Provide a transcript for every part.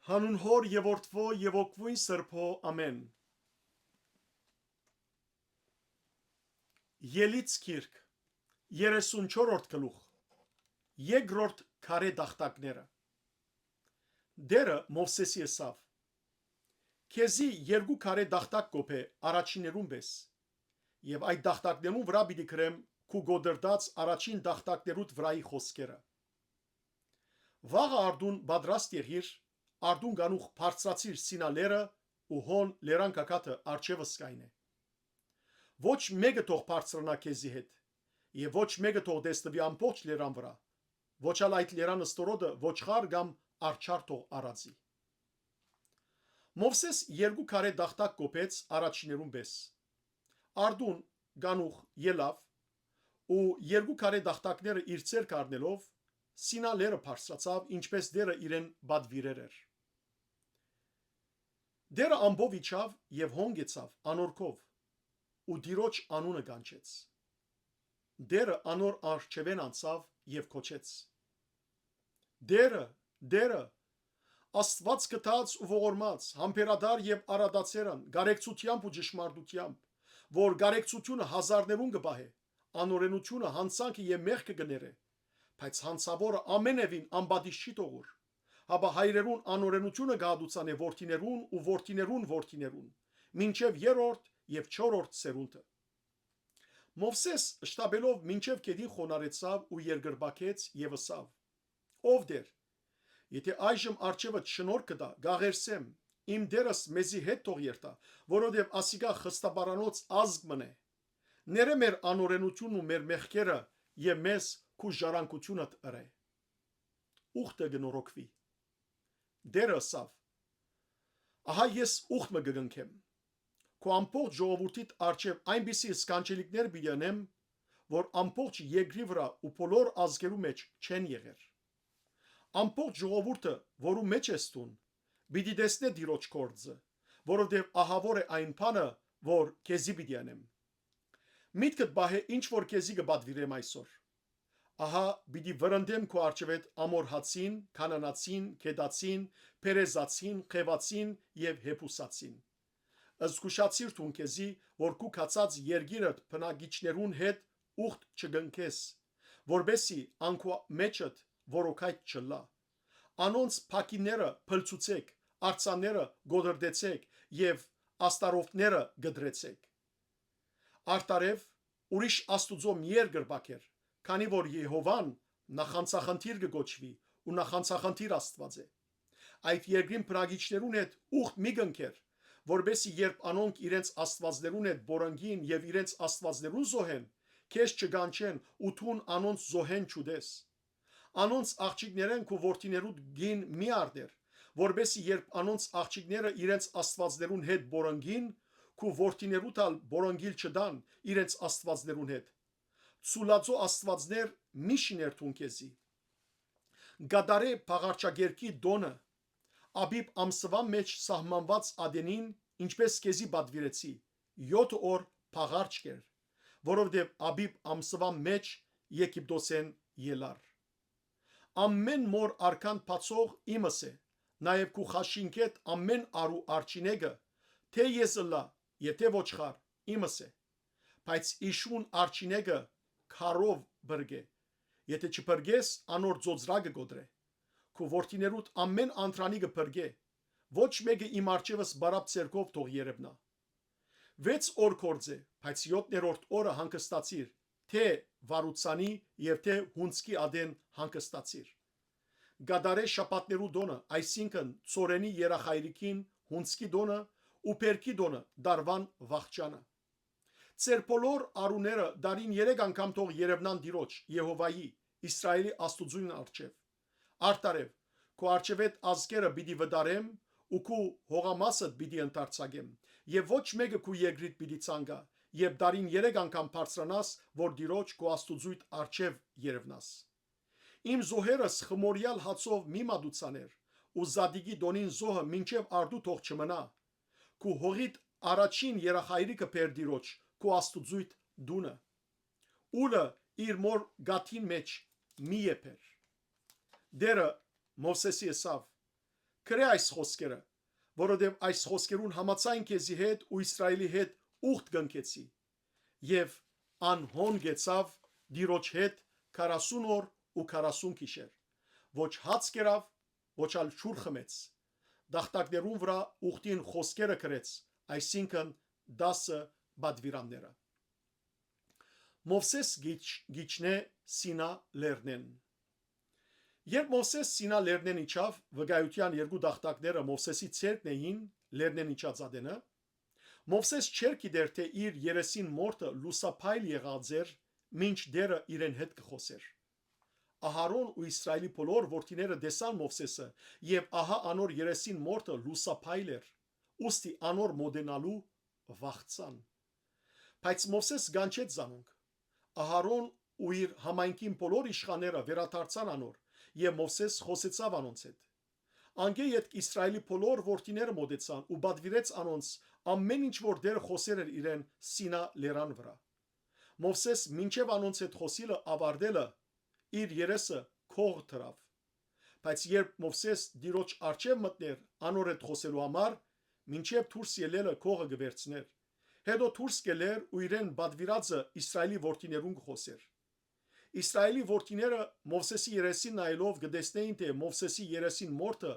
Հանուն հոր եւ որդվո եւ օգվույն սրբո ամեն։ Ելից քիրք 34-րդ գլուխ երկրորդ քարե դախտակները։ Դերը Մովսեսի ըսավ. Քեզի երկու քարե դախտակ կոփե առաջիներուն պես, եւ այդ դախտակներուն վրա պիտի գրեմ քու գոդրդած առաջին դախտակներուդ վրայի խոսքերը։ Վաղը արդուն պատրաստ եղիր, արդուն գանուխ բարձրացիր Սինալերը ու հոն լերան կակատը արջևս կայնե։ Ոչ մեկը թող բարձրանա քեզի հետ, եւ ոչ մեկը թող դեսնվի ամբողջ լերան վրա, ոչ ալ այդ լերան ստորոդը ոչխար կամ արջար թող արածի։ Մովսես երկու քարե դախտակ կոփեց առաջիներուն պես։ Արդուն գանուխ ելավ ու երկու քարե դախտակները իր ցերկ առնելով Սինալերը բարձրացավ, ինչպես դերը իրեն բադվիրեր էր։ Դերը ամբով իջավ եւ հոնգեցավ անորքով ու դիրոջ անունը կանչեց։ Դերը անոր արջևեն անցավ եւ կոչեց. Դերը, Աստված գտած ու ողորմած, համբերադար եւ արադացերան, գարեկցությամբ ու ճշմարտությամբ, որ գարեկցությունը հազարներուն կբահե, անօրենությունը հանցանքը եւ մեղքը կներե, բայց հանցավորը ամենևին անբադիշ չի թողուր, հաբա հայրերուն անօրենությունը գադուցանե որդիներուն ու որդիներուն որդիներուն, մինչև երրորդ եւ չորրորդ սերունդը։ Մովսես շտաբելով մինչև կեդին խոնարեցավ ու երկրբակեց եւ ըսավ. Ով դեր, եթե այժմ արջևը շնորհ կտա, գաղերսեմ, իմ դերս մեզի հետ թող երթա, որովհետև ասիգա խստաբարանոց ազգ մնե։ Ները մեր անօրենությունն ու մեր մեղքերը եւ մեզ քու ժառանգությունդ ըրե։ Ուխտը գնորոքվի։ Դերը ըսավ. Ահա ես ուխտ մը գգնքեմ։ Քո ամբողջ ժողովրդիդ արջև այնպիսի սկանչելիքներ բիդյանեմ, որ ամբողջ երկրի վրա ու բոլոր ազգերու մեջ չեն եղեր։ Ամբողջ ժողովուրդը, որու մեջ ես տուն, պիտի տեսնե Տիրոջ գործը, որովհետև ահավոր է այն բանը, որ քեզի պիտի անեմ։ Միտքդ բահե ինչ որ քեզի կբադվիրեմ այսօր։ Ահա պիտի վրընդեմ քո արջևետ ամորհացին, կանանացին, քեդացին, փերեզացին, խևացին եւ հեփուսացին։ Զգուշացիր թուն քեզի, որ քու կացած երգիրդ բնակիչներուն հետ ուխտ չգնքես, որբեսի անկու մեջդ որոքայt չլա։ Անոնց փակիները փլցուցեք, արծանները գոդրդեցեք եւ աստարովները գդրեցեք։ Արտարև ուրիշ աստուծո միեր գրբակեր, քանի որ Եհովան նախանցախնդիր կգոչվի ու նախանցախնդիր Աստված է։ Այդ երկրին բնակիչներուն հետ ուխտ մի գնքեր, որբեսի երբ անոնք իրենց աստվածներուն հետ բորանգին եւ իրենց աստվածներուն զոհեն, քեզ չգանչեն ու թուն անոնց զոհեն չուդես։ Անոնց աղջիկներեն քու որդիներուդ գին մի արդեր, որբեսի երբ անոնց աղջիկները իրենց աստվածներուն հետ բորանգին, քու որդիներուդ ալ բորանգիլ չդան իրենց աստվածներուն հետ։ Ցուլածո աստվածներ մի շիներ թուն քեզի։ Գադարե փաղարչագերքի դոնը Աբիբ ամսվա մեջ սահմանված ադենին, ինչպես քեզի բադվիրեցի, 7 օր փաղարչ կեր, որովհետև Աբիբ ամսվա մեջ Եգիպտոսեն ելար։ Ամեն մոր արքան բացող իմս է, նաև քու խաշինքետ ամեն արու արչինեգը, թե եզլա, եթե ոչխար, իմս է, բայց իշուն արչինեգը քարով բրգե, եթե չբրգես, անոր ծոծրագը գոդրե, քու որդիներուդ ամեն անտրանի կբրգե, ոչ մեկը իմ արջևս բարապ ցերկով թող երևնա։ 6 օր կորձե, բայց 7-րդ օրը հանգստացիր, թե վարուցանի եւ թե հունցքի ադեն հանգստացիր։ Գադարե շապատներու դոնը, այսինքն ծորենի երախայրիկին, հունցքի դոնը ու պերքի դոնը դարվան վախճանը։ Ձեր բոլոր արուները դարին 3 անգամ թող երևնան Տիրոջ Եհովայի Իսրայելի Աստուծուն արչև։ Արտարև քո արչևետ ազգերը պիտի վդարեմ ու քու հողամասը պիտի ընթարցակեմ եւ ոչ մեկը քու երկրիդ պիտի ցանգա եւ դարին 3 անգամ բարձրանաս, որ Տիրոջ քո Աստուծույթ արչև երևնաս։ Իմ զոհերս խմորյալ հացով մի մատուցաներ ու Զադիգի դոնին զոհը մինչև արդու թող չմնա։ Քու հողիդ առաջին երախայրիկը բեր Տիրոջ քո Աստուծույթ դունը։ Ուլը իր մոր գաթին մեջ մի եփեր։ Դերը Մովսեսի ըսավ. գրե այս խոսքերը, որովհետև այս խոսքերուն համաձայն քեզի հետ ու Իսրայելի հետ ուխտ գնքեցի եւ անհոն գեցավ դիրոջ հետ 40 օր ու 40 գիշեր ոչ հաց կերավ ոչ ալ ջուր խմեց դախտակներուն վրա ուխտին խոսքերը գրեց այսինքն 10 բադվիրանները Մովսես գիչնե Սինա լեռնեն Երբ Մովսես Սինա լեռնեն իջավ վկայության երկու դախտակները Մովսեսի ցերկն էին լեռնեն իջած ադենը Մովսես չէր գիտեր թե իր երեսին մորթը լուսափայլ եղած էր մինչ դերը իրեն հետ կխոսեր Ահարոն ու Իսրայելի բոլոր որդիները տեսան Մովսեսը եւ ահա անոր երեսին մորթը լուսափայլ էր ուստի անոր մոդենալու վախցան բայց Մովսես գանչեց զանոնք Ահարոն ու իր համայնքին բոլոր իշխանները վերադարձան անոր եւ Մովսես խոսեցավ անոնց հետ Անգե յետ Իսրայելի բոլոր որդիները մոտեցան ու բադվիրեց անոնց ամեն ինչ որ դերը խոսեր էր իրեն Սինա լեռան վրա Մովսես մինչև անոնց հետ խոսիլը ավարտելը իր երեսը քող դրավ բայց երբ Մովսես դիրոջ արչև մտներ անոր հետ խոսելու համար մինչև դուրս ելելը քողը գվերցներ հետո դուրս գելեր ու իրեն բադվիրածը Իսրայելի որդիներուն խոսեր Իսրայելի որդիները Մովսեսի երեսին նայելով գտեսնեին թե Մովսեսի երեսին մորթը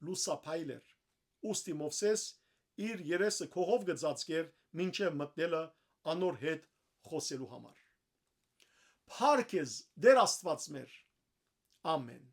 լուսափայլ էր ուստի Մովսես իր երեսը քողով գծածկեր մինչև մտնելը անոր հետ խոսելու համար Փարքեզ դեր Աստված մեր ամեն